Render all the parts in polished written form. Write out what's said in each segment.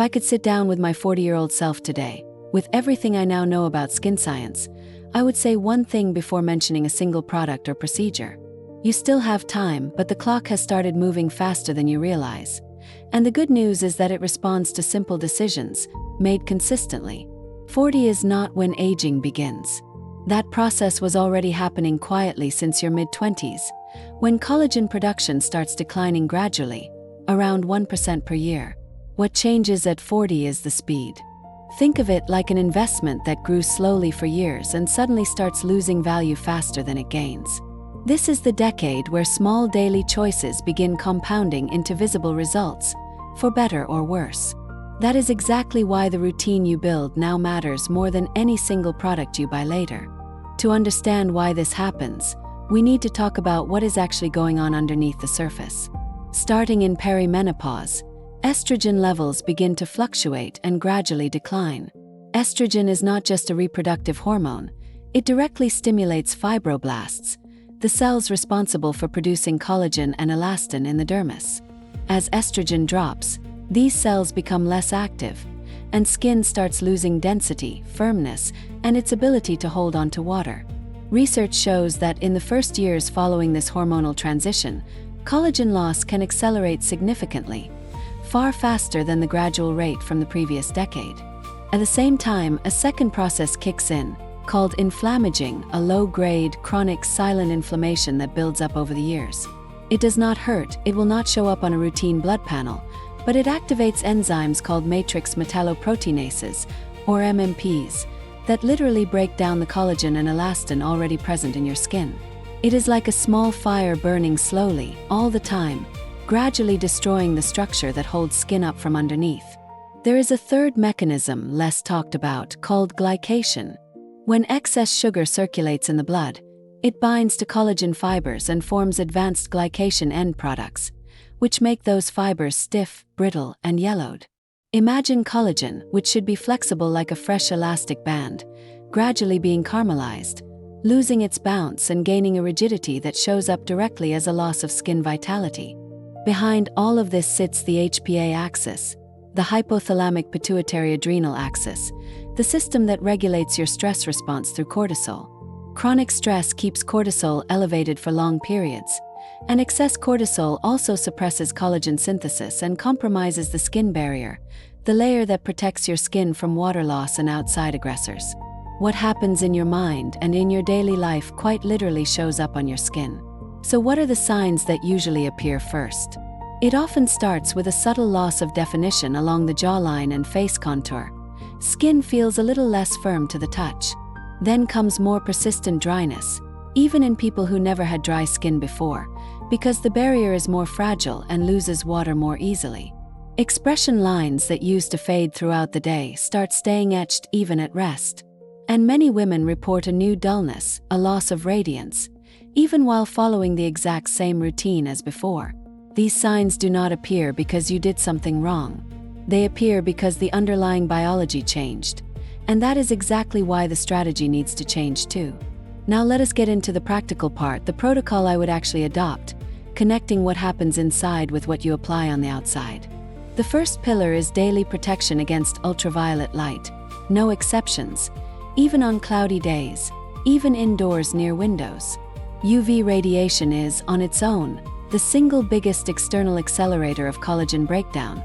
I could sit down with my 40-year-old self today, with everything I now know about skin science, I would say one thing before mentioning a single product or procedure. You still have time, but the clock has started moving faster than you realize. And the good news is that it responds to simple decisions, made consistently. 40 is not when aging begins. That process was already happening quietly since your mid-20s, when collagen production starts declining gradually, around 1% per year. What changes at 40 is the speed. Think of it like an investment that grew slowly for years and suddenly starts losing value faster than it gains. This is the decade where small daily choices begin compounding into visible results, for better or worse. That is exactly why the routine you build now matters more than any single product you buy later. To understand why this happens, we need to talk about what is actually going on underneath the surface. Starting in perimenopause, estrogen levels begin to fluctuate and gradually decline. Estrogen is not just a reproductive hormone, it directly stimulates fibroblasts, the cells responsible for producing collagen and elastin in the dermis. As estrogen drops, these cells become less active, and skin starts losing density, firmness, and its ability to hold onto water. Research shows that in the first years following this hormonal transition, collagen loss can accelerate significantly, far faster than the gradual rate from the previous decade. At the same time, a second process kicks in, called inflammaging, a low-grade, chronic, silent inflammation that builds up over the years. It does not hurt, it will not show up on a routine blood panel, but it activates enzymes called matrix metalloproteinases, or MMPs, that literally break down the collagen and elastin already present in your skin. It is like a small fire burning slowly, all the time, gradually destroying the structure that holds skin up from underneath. There is a third mechanism less talked about called glycation. When excess sugar circulates in the blood, it binds to collagen fibers and forms advanced glycation end products, which make those fibers stiff, brittle, and yellowed. Imagine collagen, which should be flexible like a fresh elastic band, gradually being caramelized, losing its bounce and gaining a rigidity that shows up directly as a loss of skin vitality. Behind all of this sits the HPA axis, the hypothalamic pituitary adrenal axis, the system that regulates your stress response through cortisol. Chronic stress keeps cortisol elevated for long periods, and excess cortisol also suppresses collagen synthesis and compromises the skin barrier, the layer that protects your skin from water loss and outside aggressors. What happens in your mind and in your daily life quite literally shows up on your skin. So what are the signs that usually appear first? It often starts with a subtle loss of definition along the jawline and face contour. Skin feels a little less firm to the touch. Then comes more persistent dryness, even in people who never had dry skin before, because the barrier is more fragile and loses water more easily. Expression lines that used to fade throughout the day start staying etched even at rest. And many women report a new dullness, a loss of radiance, even while following the exact same routine as before. These signs do not appear because you did something wrong. They appear because the underlying biology changed. And that is exactly why the strategy needs to change too. Now let us get into the practical part, the protocol I would actually adopt, connecting what happens inside with what you apply on the outside. The first pillar is daily protection against ultraviolet light. No exceptions, even on cloudy days, even indoors near windows. UV radiation is, on its own, the single biggest external accelerator of collagen breakdown,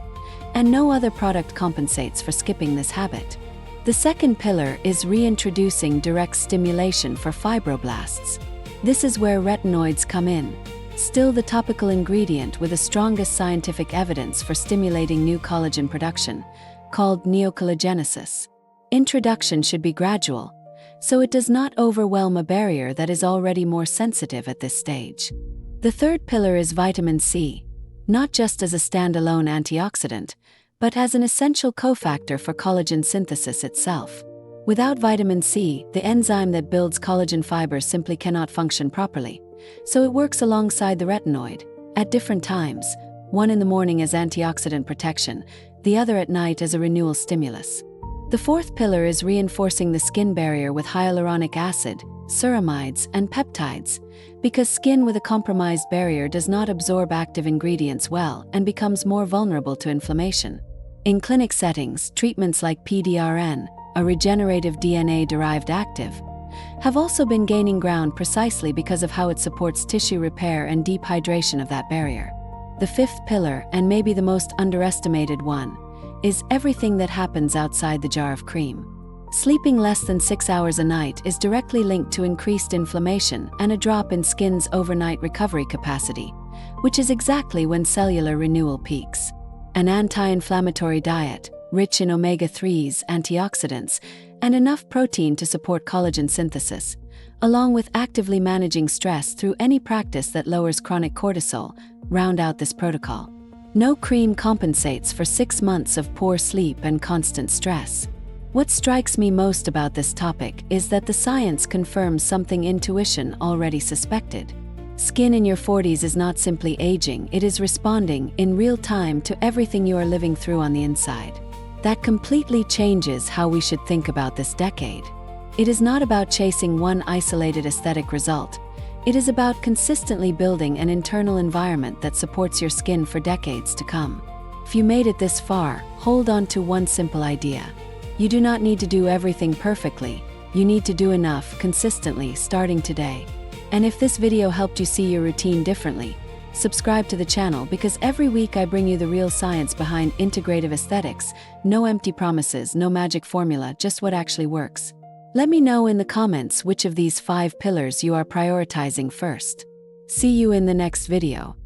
and no other product compensates for skipping this habit. The second pillar is reintroducing direct stimulation for fibroblasts. This is where retinoids come in, still the topical ingredient with the strongest scientific evidence for stimulating new collagen production, called neocollagenesis. Introduction should be gradual, so it does not overwhelm a barrier that is already more sensitive at this stage. The third pillar is vitamin C, not just as a standalone antioxidant, but as an essential cofactor for collagen synthesis itself. Without vitamin C, the enzyme that builds collagen fibers simply cannot function properly, so it works alongside the retinoid, at different times, one in the morning as antioxidant protection, the other at night as a renewal stimulus. The fourth pillar is reinforcing the skin barrier with hyaluronic acid, ceramides, and peptides, because skin with a compromised barrier does not absorb active ingredients well and becomes more vulnerable to inflammation. In clinic settings, treatments like PDRN, a regenerative DNA-derived active, have also been gaining ground precisely because of how it supports tissue repair and deep hydration of that barrier. The fifth pillar, and maybe the most underestimated one, is everything that happens outside the jar of cream. Sleeping less than 6 hours a night is directly linked to increased inflammation and a drop in skin's overnight recovery capacity, which is exactly when cellular renewal peaks. An anti-inflammatory diet, rich in omega-3s, antioxidants, and enough protein to support collagen synthesis, along with actively managing stress through any practice that lowers chronic cortisol, round out this protocol. No cream compensates for 6 months of poor sleep and constant stress. What strikes me most about this topic is that the science confirms something intuition already suspected. Skin in your 40s is not simply aging, it is responding in real time to everything you are living through on the inside. That completely changes how we should think about this decade. It is not about chasing one isolated aesthetic result. It is about consistently building an internal environment that supports your skin for decades to come. If you made it this far, hold on to one simple idea. You do not need to do everything perfectly. You need to do enough consistently starting today. And if this video helped you see your routine differently, subscribe to the channel because every week I bring you the real science behind integrative aesthetics. No empty promises, no magic formula, just what actually works. Let me know in the comments which of these 5 pillars you are prioritizing first. See you in the next video.